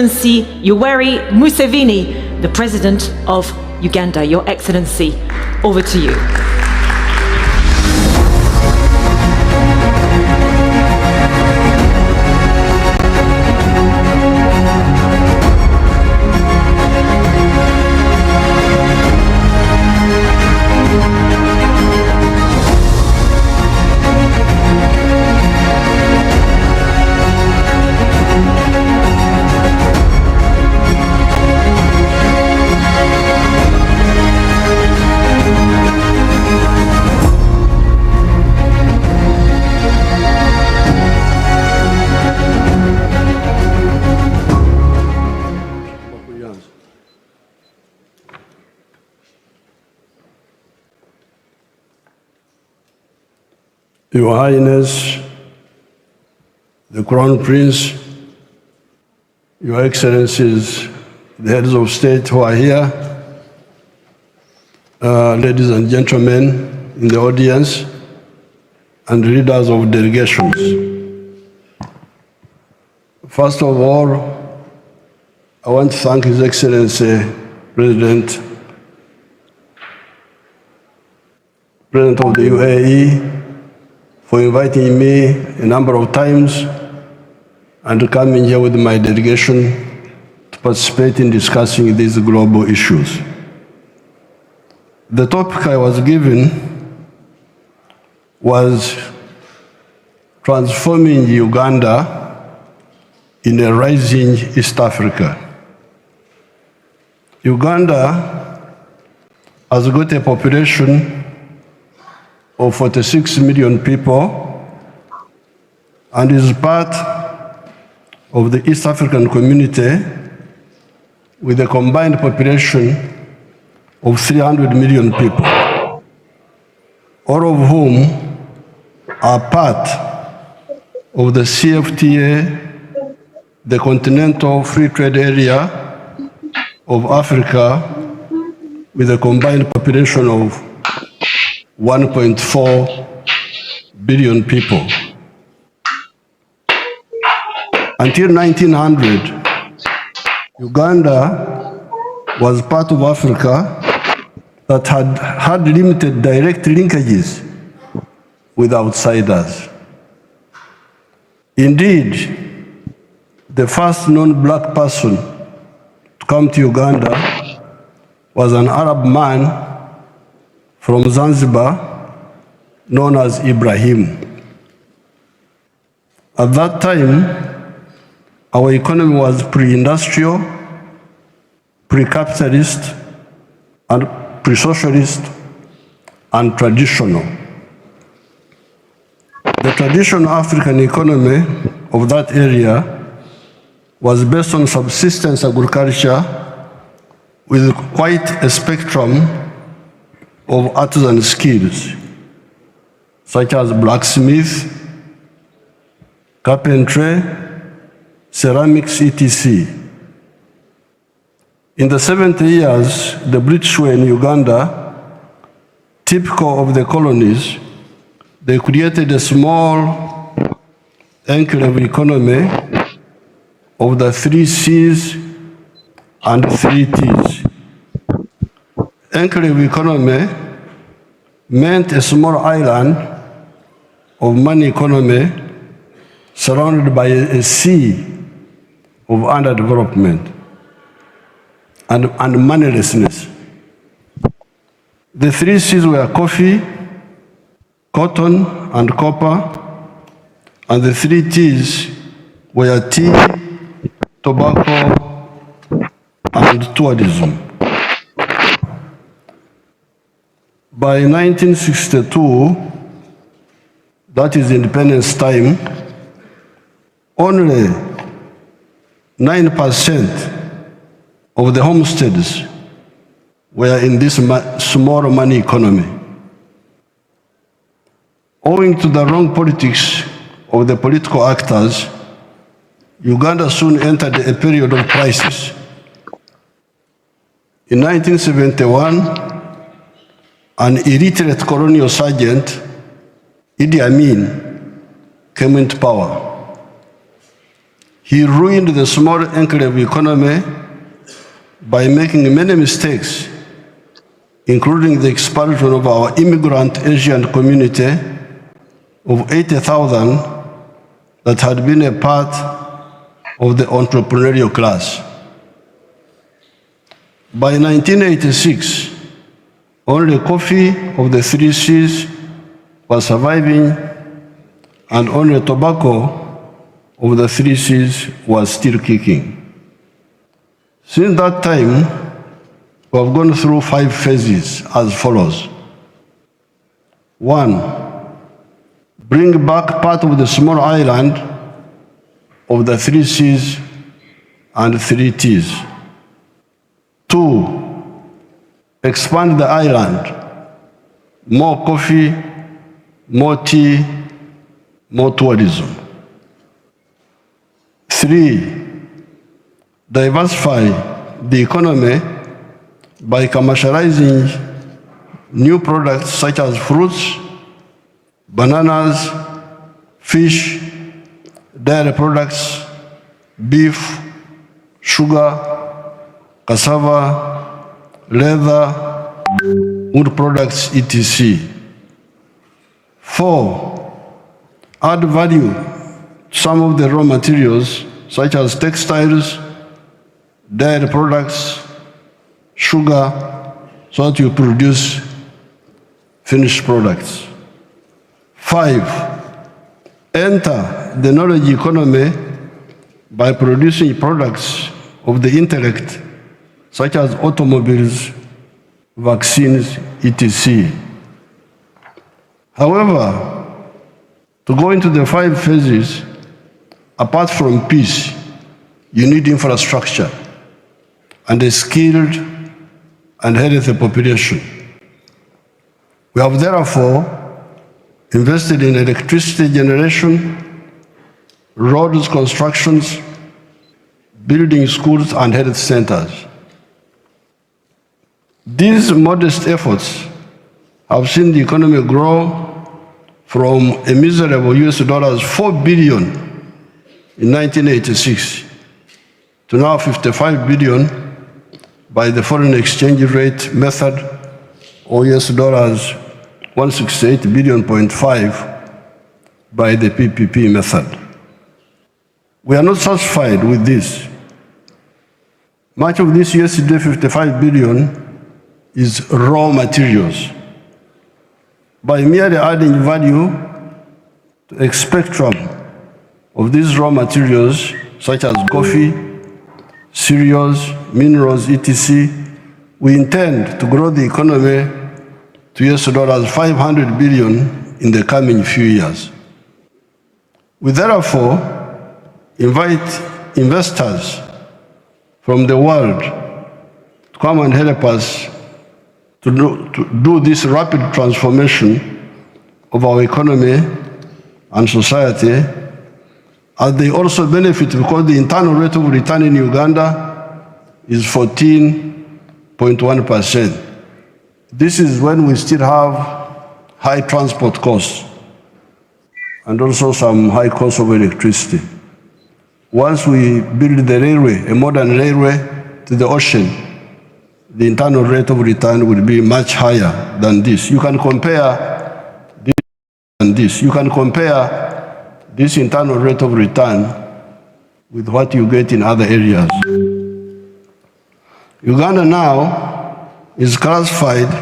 Excellency Yoweri Museveni, the President of Uganda. Your Excellency, over to you. Your Highness, the Crown Prince, Your Excellencies, the heads of state who are here, ladies and gentlemen in the audience, and leaders of delegations. First of all, I want to thank His Excellency, President of the UAE, for inviting me a number of times and coming here with my delegation to participate in discussing these global issues. The topic I was given was transforming Uganda in a rising East Africa. Uganda has got a population of 46 million people and is part of the East African community with a combined population of 300 million people, all of whom are part of the CFTA, the Continental Free Trade Area of Africa, with a combined population of 1.4 billion people. Until 1900, Uganda was part of Africa that had limited direct linkages with outsiders. Indeed, the first non-black person to come to Uganda was an Arab man from Zanzibar, known as Ibrahim. At that time, our economy was pre-industrial, pre-capitalist, and pre-socialist, and traditional. The traditional African economy of that area was based on subsistence agriculture with quite a spectrum of artisan skills, such as blacksmith, carpentry, ceramics, etc. In the 70 years the British were in Uganda, typical of the colonies, they created a small enclave economy of the 3 C's and 3 T's. Enclave economy meant a small island of money economy surrounded by a sea of underdevelopment and moneylessness. The 3 C's were coffee, cotton, and copper, and the 3 T's were tea, tobacco, and tourism. By 1962, that is independence time, only 9% of the homesteads were in this small money economy. Owing to the wrong politics of the political actors, Uganda soon entered a period of crisis. In 1971, an illiterate colonial sergeant, Idi Amin, came into power. He ruined the small enclave economy by making many mistakes, including the expulsion of our immigrant Asian community of 80,000 that had been a part of the entrepreneurial class. By 1986, only coffee of the 3 C's was surviving, and only tobacco of the 3 C's was still kicking. Since that time, we have gone through 5 phases as follows. 1, bring back part of the small island of the 3 C's and 3 T's. 2, expand the island. More coffee, more tea, more tourism. 3, diversify the economy by commercializing new products such as fruits, bananas, fish, dairy products, beef, sugar, cassava, leather, wood products, etc. 4, add value to some of the raw materials such as textiles, dairy products, sugar, so that you produce finished products. 5, enter the knowledge economy by producing products of the intellect, such as automobiles, vaccines, etc. However, to go into the 5 phases, apart from peace, you need infrastructure and a skilled and healthy population. We have therefore invested in electricity generation, roads constructions, building schools and health centers. These modest efforts have seen the economy grow from a miserable $4 billion in 1986 to now $55 billion by the foreign exchange rate method, or $168.5 billion by the PPP method. We are not satisfied with this. Much of this $55 billion is raw materials. By merely adding value to a spectrum of these raw materials, such as coffee, cereals, minerals, etc., we intend to grow the economy to $500 billion in the coming few years. We therefore invite investors from the world to come and help us to do this rapid transformation of our economy and society, as they also benefit because the internal rate of return in Uganda is 14.1%. This is when we still have high transport costs and also some high cost of electricity. Once we build the railway, a modern railway to the ocean, the internal rate of return will be much higher than this. You can compare this and this. You can compare this internal rate of return with what you get in other areas. Uganda now is classified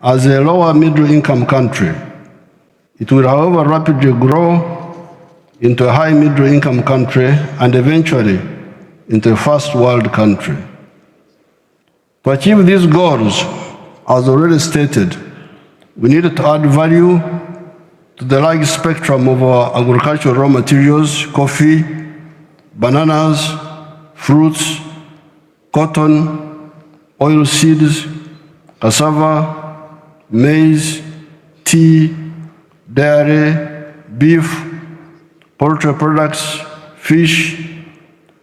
as a lower middle income country. It will, however, rapidly grow into a high middle income country and eventually into a first world country. To achieve these goals, as already stated, we need to add value to the large spectrum of our agricultural raw materials: coffee, bananas, fruits, cotton, oil seeds, cassava, maize, tea, dairy, beef, poultry products, fish,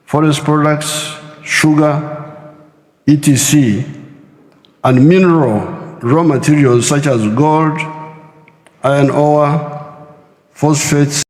forest products, sugar, etc., and mineral raw materials such as gold, iron ore, phosphates,